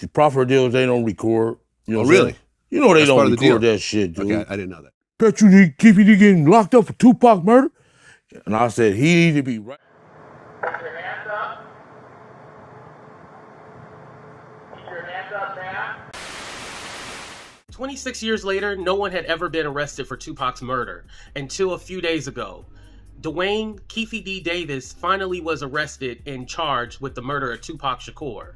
The proffer deals, they don't record. You know Oh, really? You know they That's don't part of the record deal. that shit, dude. Okay, I didn't know that. Bet you Keefe D getting locked up for Tupac murder? And I said, he needs to be right. Keep your hands up. Keep your hands up now. 26 years later, no one had ever been arrested for Tupac's murder until a few days ago. Duane Keefe D Davis finally was arrested and charged with the murder of Tupac Shakur.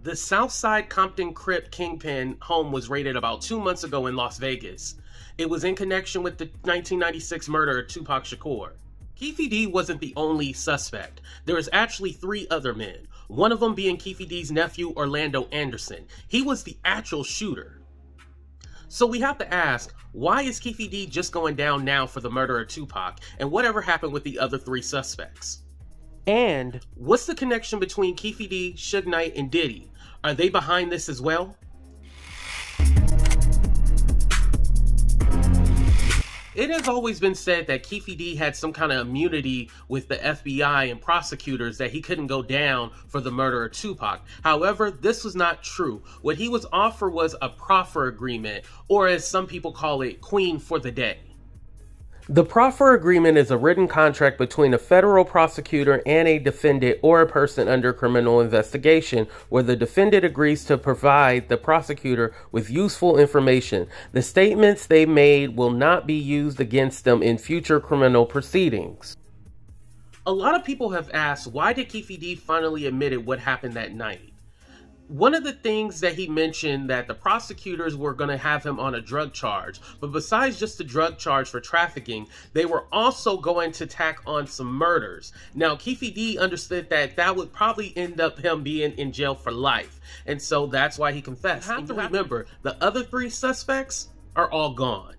The Southside Compton Crip Kingpin home was raided about 2 months ago in Las Vegas. It was in connection with the 1996 murder of Tupac Shakur. Keefe D wasn't the only suspect. There was actually 3 other men, one of them being Keefe D's nephew, Orlando Anderson. He was the actual shooter. So we have to ask, why is Keefe D just going down now for the murder of Tupac, and whatever happened with the other 3 suspects? And what's the connection between Keefe D, Suge Knight, and Diddy? Are they behind this as well? It has always been said that Keefe D had some kind of immunity with the FBI and prosecutors that he couldn't go down for the murder of Tupac. However, this was not true. What he was offered was a proffer agreement, or as some people call it, Queen for the Day. The proffer agreement is a written contract between a federal prosecutor and a defendant or a person under criminal investigation, where the defendant agrees to provide the prosecutor with useful information. The statements they made will not be used against them in future criminal proceedings. A lot of people have asked, why did Keefe D finally admit what happened that night? One of the things that he mentioned that the prosecutors were going to have him on a drug charge, but besides just the drug charge for trafficking, they were also going to tack on some murders. Now, Keefe D understood that that would probably end up him being in jail for life, and so that's why he confessed. You have to remember, the other 3 suspects are all gone.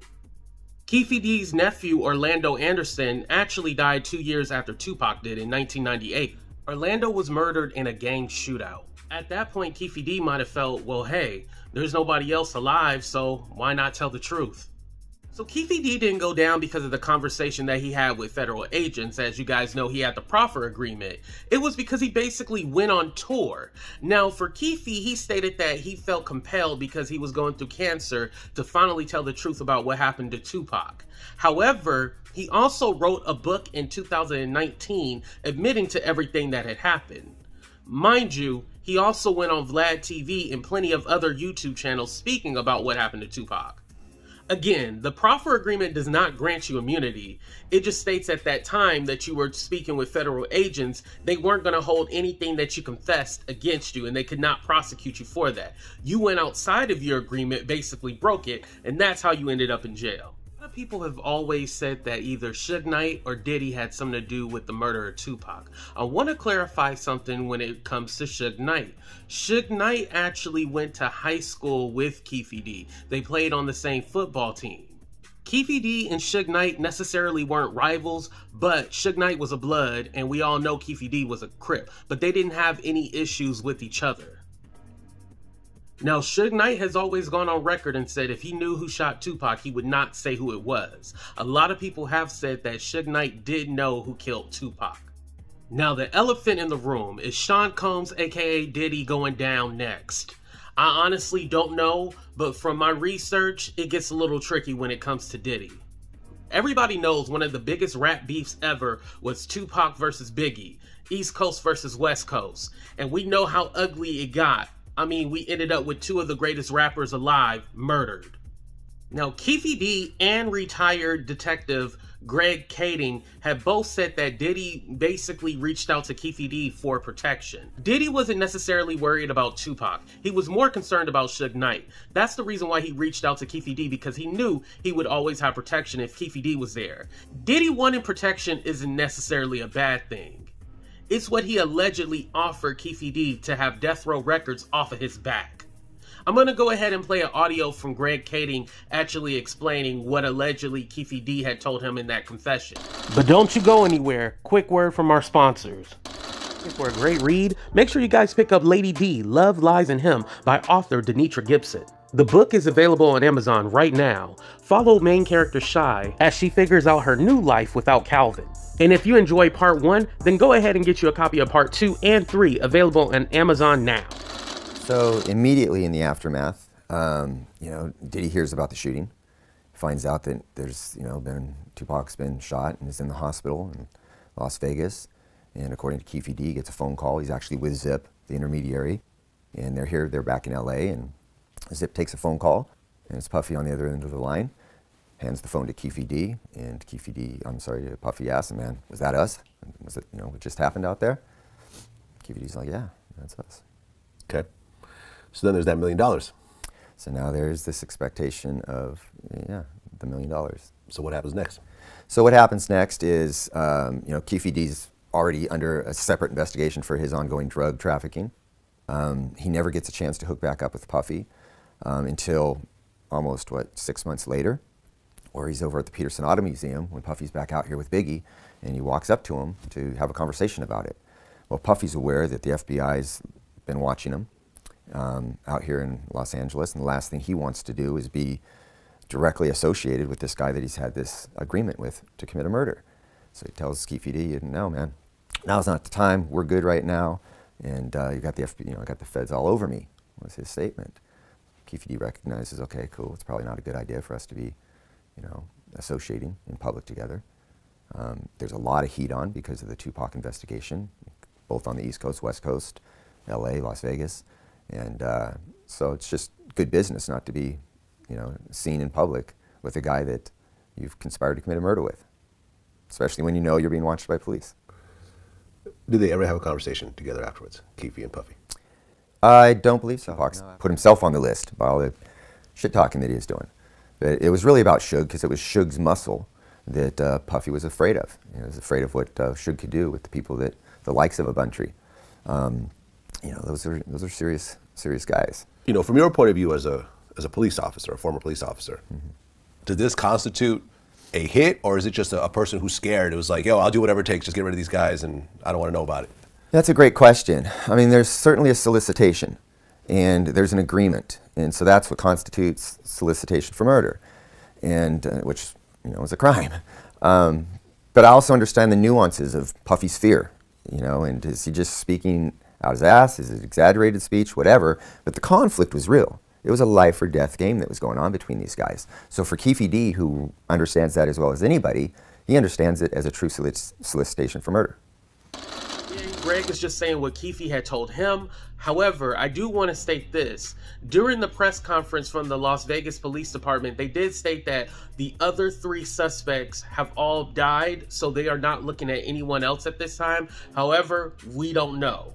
Keefe D's nephew, Orlando Anderson, actually died 2 years after Tupac did in 1998. Orlando was murdered in a gang shootout. At that point, Keefe D might have felt, well, hey, there's nobody else alive, so why not tell the truth? So Keefe D didn't go down because of the conversation that he had with federal agents. As you guys know, he had the proffer agreement. It was because he basically went on tour. Now, for Keefe, he stated that he felt compelled because he was going through cancer to finally tell the truth about what happened to Tupac. However, he also wrote a book in 2019 admitting to everything that had happened. Mind you, he also went on VladTv and plenty of other YouTube channels speaking about what happened to Tupac. Again, the proffer agreement does not grant you immunity. It just states at that time that you were speaking with federal agents, they weren't going to hold anything that you confessed against you, and they could not prosecute you for that. You went outside of your agreement, basically broke it, and that's how you ended up in jail. A lot of people have always said that either Suge Knight or Diddy had something to do with the murder of Tupac. I want to clarify something when it comes to Suge Knight. Suge Knight actually went to high school with Keefe D. They played on the same football team. Keefe D and Suge Knight necessarily weren't rivals, but Suge Knight was a Blood, and we all know Keefe D was a Crip, but they didn't have any issues with each other. Now, Suge Knight has always gone on record and said if he knew who shot Tupac, he would not say who it was. A lot of people have said that Suge Knight did know who killed Tupac. Now, the elephant in the room is Sean Combs, aka Diddy, going down next. I honestly don't know, but from my research, it gets a little tricky when it comes to Diddy. Everybody knows one of the biggest rap beefs ever was Tupac versus Biggie, East Coast versus West Coast, and we know how ugly it got. I mean, we ended up with 2 of the greatest rappers alive murdered. Now, Keefe D and retired detective Greg Kading have both said that Diddy basically reached out to Keefe D for protection. Diddy wasn't necessarily worried about Tupac. He was more concerned about Suge Knight. That's the reason why he reached out to Keefe D, because he knew he would always have protection if Keefe D was there. Diddy wanting protection isn't necessarily a bad thing. It's what he allegedly offered Keefe D to have Death Row Records off of his back. I'm going to go ahead and play an audio from Greg Kading actually explaining what allegedly Keefe D had told him in that confession. But don't you go anywhere. Quick word from our sponsors. For a great read, make sure you guys pick up Lady D, Love, Lies, and Him by author Denitra Gibson. The book is available on Amazon right now. Follow main character Shy as she figures out her new life without Calvin. And if you enjoy part 1, then go ahead and get you a copy of part 2 and 3 available on Amazon now. So immediately in the aftermath, you know, Diddy hears about the shooting, finds out that there's, you know, Tupac's been shot and is in the hospital in Las Vegas. And according to Keefe D, gets a phone call. He's actually with Zip, the intermediary, and they're back in LA. And Zip takes a phone call, and it's Puffy on the other end of the line. Hands the phone to Keefe D, and Puffy asks him, man, was that us? Was it, you know, what just happened out there? Keefe D's like, yeah, that's us. Okay. So then there's that $1 million. So now there's this expectation of, yeah, the $1 million. So what happens next? So what happens next is, you know, Keefe D's already under a separate investigation for his ongoing drug trafficking. He never gets a chance to hook back up with Puffy until almost, 6 months later, where he's over at the Peterson Auto Museum when Puffy's back out here with Biggie, and he walks up to him to have a conversation about it. Well, Puffy's aware that the FBI's been watching him out here in Los Angeles, and the last thing he wants to do is be directly associated with this guy that he's had this agreement with to commit a murder. So he tells Keefe D, no, man, now's not the time. We're good right now, and you got the FBI, you know, I got the feds all over me, was his statement. Keefe D recognizes, okay, cool, it's probably not a good idea for us to be, you know, associating in public together. There's a lot of heat on because of the Tupac investigation, both on the East Coast, West Coast, LA, Las Vegas, and so it's just good business not to be, you know, seen in public with a guy that you've conspired to commit a murder with, especially when you know you're being watched by police. Did they ever have a conversation together afterwards, Keefe and Puffy? I don't believe so. Tupac put himself on the list by all the shit talking that he was doing. But it was really about Suge, because it was Suge's muscle that Puffy was afraid of. He was afraid of what Suge could do with the people that, the likes of a Buntry. You know, those are serious guys. You know, from your point of view as a police officer, a former police officer, does this constitute a hit, or is it just a person who's scared? It was like, yo, I'll do whatever it takes, just get rid of these guys, and I don't want to know about it. That's a great question. I mean, there's certainly a solicitation, and there's an agreement, and so that's what constitutes solicitation for murder, and which, you know, is a crime. But I also understand the nuances of Puffy's fear, you know, and is he just speaking out his ass? Is it exaggerated speech? Whatever. But the conflict was real. It was a life or death game that was going on between these guys. So for Keefe D, who understands that as well as anybody, he understands it as a true solicitation for murder. Greg is just saying what Keefe had told him. However, I do want to state this. During the press conference from the Las Vegas Police Department, they did state that the other 3 suspects have all died, so they are not looking at anyone else at this time. However, we don't know.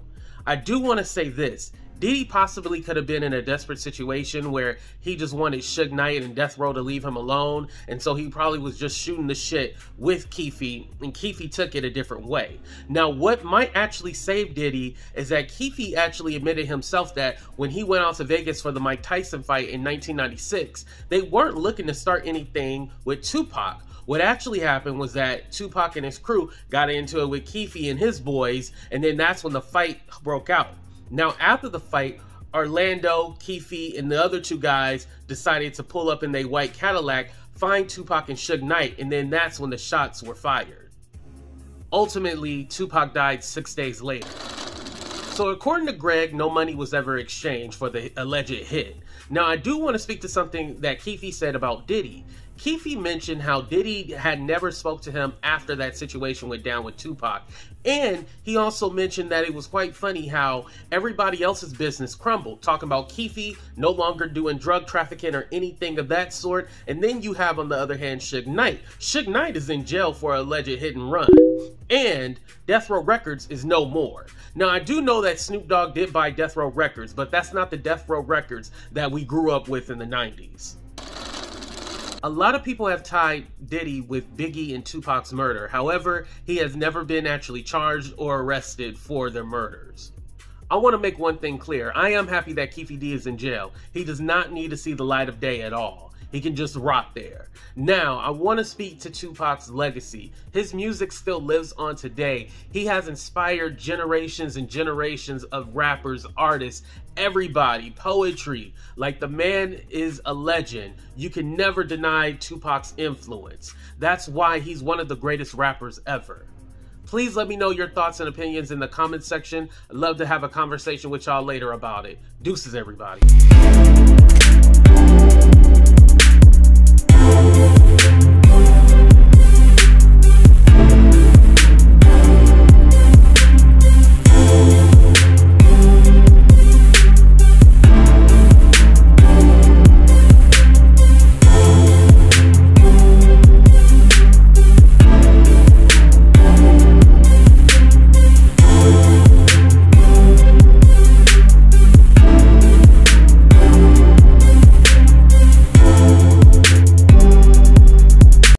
I do want to say this. Diddy possibly could have been in a desperate situation where he just wanted Suge Knight and Death Row to leave him alone, and so he probably was just shooting the shit with Keefe, and Keefe took it a different way. Now, what might actually save Diddy is that Keefe actually admitted himself that when he went out to Vegas for the Mike Tyson fight in 1996, they weren't looking to start anything with Tupac. What actually happened was that Tupac and his crew got into it with Keefe and his boys, and then that's when the fight broke out. Now, after the fight, Orlando, Keefe, and the other 2 guys decided to pull up in their white Cadillac, find Tupac and Suge Knight, and then that's when the shots were fired. Ultimately, Tupac died 6 days later. So according to Greg, no money was ever exchanged for the alleged hit. Now, I do want to speak to something that Keefe said about Diddy. Keefe mentioned how Diddy had never spoke to him after that situation went down with Tupac. And he also mentioned that it was quite funny how everybody else's business crumbled, talking about Keefe no longer doing drug trafficking or anything of that sort. And then you have, on the other hand, Suge Knight. Suge Knight is in jail for alleged hit and run. And Death Row Records is no more. Now, I do know that Snoop Dogg did buy Death Row Records, but that's not the Death Row Records that we grew up with in the 90s. A lot of people have tied Diddy with Biggie and Tupac's murder. However, he has never been actually charged or arrested for their murders. I want to make one thing clear. I am happy that Keefe D is in jail. He does not need to see the light of day at all. He can just rot there. Now, I want to speak to Tupac's legacy. His music still lives on today. He has inspired generations and generations of rappers, artists, everybody, poetry. Like, the man is a legend. You can never deny Tupac's influence. That's why he's one of the greatest rappers ever. Please let me know your thoughts and opinions in the comments section. I'd love to have a conversation with y'all later about it. Deuces, everybody.